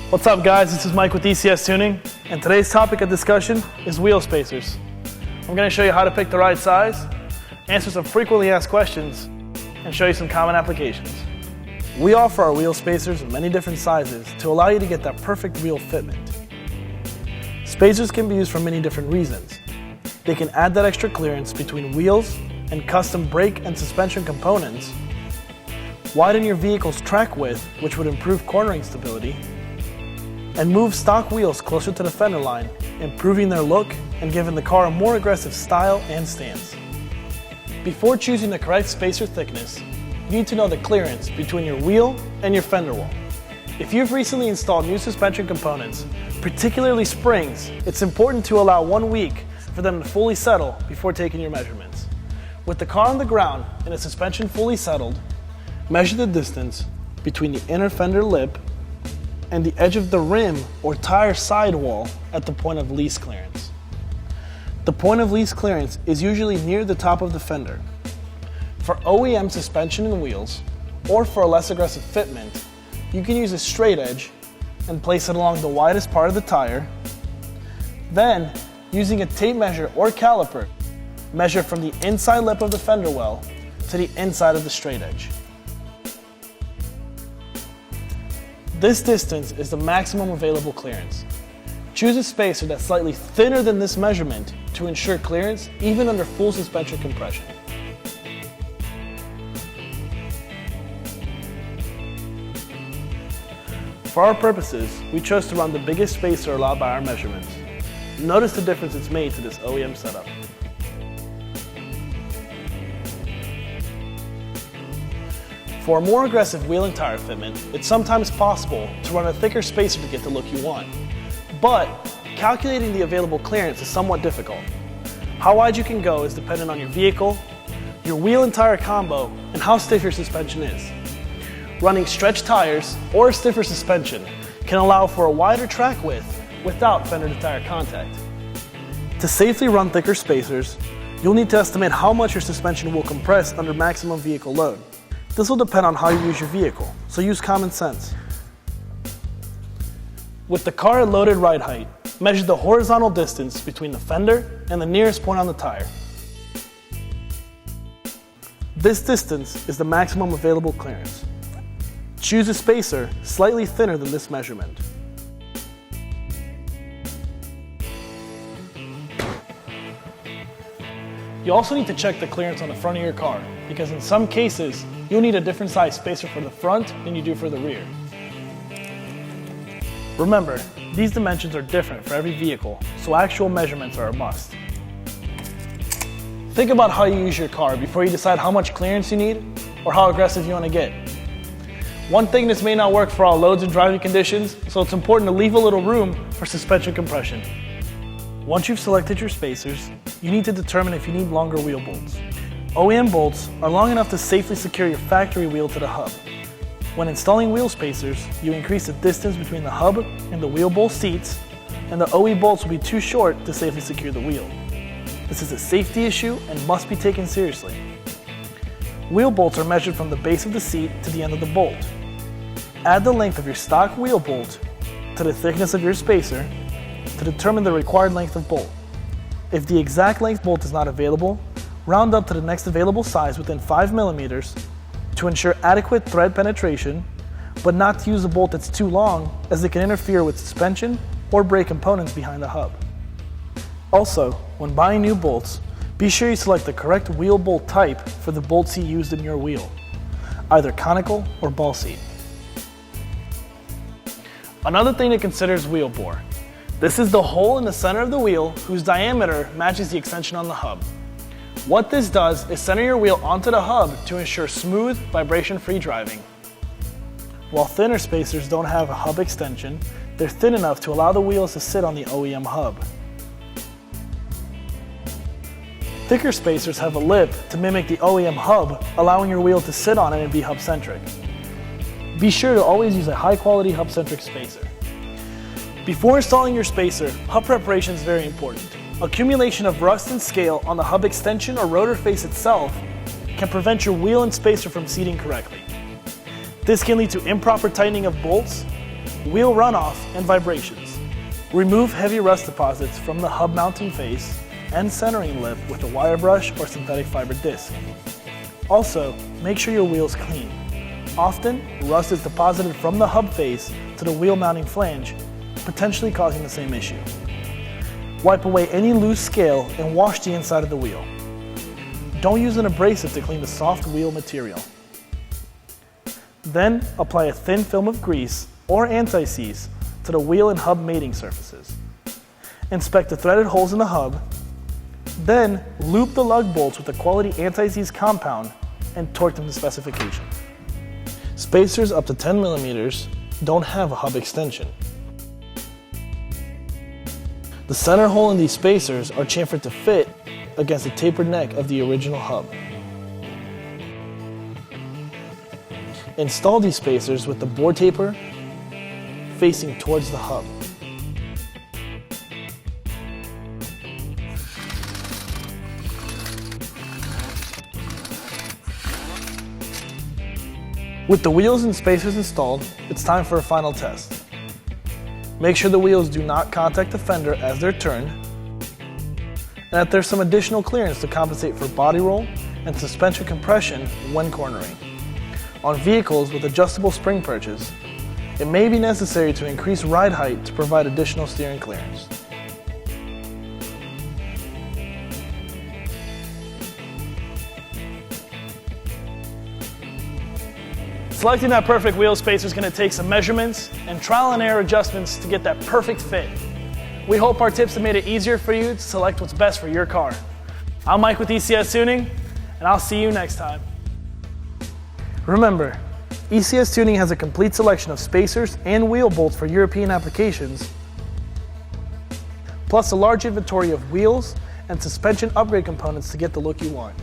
What's up guys, this is Mike with ECS Tuning, and today's topic of discussion is wheel spacers. I'm going to show you how to pick the right size, answer some frequently asked questions, and show you some common applications. We offer our wheel spacers in many different sizes to allow you to get that perfect wheel fitment. Spacers can be used for many different reasons. They can add that extra clearance between wheels and custom brake and suspension components, widen your vehicle's track width, which would improve cornering stability, and move stock wheels closer to the fender line, improving their look and giving the car a more aggressive style and stance. Before choosing the correct spacer thickness, you need to know the clearance between your wheel and your fender wall. If you've recently installed new suspension components, particularly springs, it's important to allow 1 week for them to fully settle before taking your measurements. With the car on the ground and the suspension fully settled, measure the distance between the inner fender lip and the edge of the rim or tire sidewall at the point of least clearance. The point of least clearance is usually near the top of the fender. For OEM suspension and wheels, or for a less aggressive fitment, you can use a straight edge and place it along the widest part of the tire. Then, using a tape measure or caliper, measure from the inside lip of the fender well to the inside of the straight edge. This distance is the maximum available clearance. Choose a spacer that's slightly thinner than this measurement to ensure clearance even under full suspension compression. For our purposes, we chose to run the biggest spacer allowed by our measurements. Notice the difference it's made to this OEM setup. For a more aggressive wheel and tire fitment, it's sometimes possible to run a thicker spacer to get the look you want. But calculating the available clearance is somewhat difficult. How wide you can go is dependent on your vehicle, your wheel and tire combo, and how stiff your suspension is. Running stretched tires or a stiffer suspension can allow for a wider track width without fender to tire contact. To safely run thicker spacers, you'll need to estimate how much your suspension will compress under maximum vehicle load. This will depend on how you use your vehicle, so use common sense. With the car at loaded ride height, measure the horizontal distance between the fender and the nearest point on the tire. This distance is the maximum available clearance. Choose a spacer slightly thinner than this measurement. You also need to check the clearance on the front of your car, because in some cases, you'll need a different size spacer for the front than you do for the rear. Remember, these dimensions are different for every vehicle, so actual measurements are a must. Think about how you use your car before you decide how much clearance you need or how aggressive you want to get. One thing, this may not work for all loads and driving conditions, so it's important to leave a little room for suspension compression. Once you've selected your spacers, you need to determine if you need longer wheel bolts. OEM bolts are long enough to safely secure your factory wheel to the hub. When installing wheel spacers, you increase the distance between the hub and the wheel bolt seats, and the OE bolts will be too short to safely secure the wheel. This is a safety issue and must be taken seriously. Wheel bolts are measured from the base of the seat to the end of the bolt. Add the length of your stock wheel bolt to the thickness of your spacer to determine the required length of bolt. If the exact length bolt is not available, round up to the next available size within 5 millimeters to ensure adequate thread penetration, but not to use a bolt that's too long, as it can interfere with suspension or brake components behind the hub. Also, when buying new bolts, be sure you select the correct wheel bolt type for the bolt seat used in your wheel, either conical or ball seat. Another thing to consider is wheel bore. This is the hole in the center of the wheel whose diameter matches the extension on the hub. What this does is center your wheel onto the hub to ensure smooth, vibration-free driving. While thinner spacers don't have a hub extension, they're thin enough to allow the wheels to sit on the OEM hub. Thicker spacers have a lip to mimic the OEM hub, allowing your wheel to sit on it and be hub-centric. Be sure to always use a high-quality hub-centric spacer. Before installing your spacer, hub preparation is very important. Accumulation of rust and scale on the hub extension or rotor face itself can prevent your wheel and spacer from seating correctly. This can lead to improper tightening of bolts, wheel runoff, and vibrations. Remove heavy rust deposits from the hub mounting face and centering lip with a wire brush or synthetic fiber disc. Also, make sure your wheel is clean. Often, rust is deposited from the hub face to the wheel mounting flange, potentially causing the same issue. Wipe away any loose scale and wash the inside of the wheel. Don't use an abrasive to clean the soft wheel material. Then, apply a thin film of grease or anti-seize to the wheel and hub mating surfaces. Inspect the threaded holes in the hub. Then, loop the lug bolts with a quality anti-seize compound and torque them to specification. Spacers up to 10 millimeters don't have a hub extension. The center hole in these spacers are chamfered to fit against the tapered neck of the original hub. Install these spacers with the bore taper facing towards the hub. With the wheels and spacers installed, it's time for a final test. Make sure the wheels do not contact the fender as they're turned, and that there's some additional clearance to compensate for body roll and suspension compression when cornering. On vehicles with adjustable spring perches, it may be necessary to increase ride height to provide additional steering clearance. Selecting that perfect wheel spacer is going to take some measurements and trial and error adjustments to get that perfect fit. We hope our tips have made it easier for you to select what's best for your car. I'm Mike with ECS Tuning, and I'll see you next time. Remember, ECS Tuning has a complete selection of spacers and wheel bolts for European applications, plus a large inventory of wheels and suspension upgrade components to get the look you want.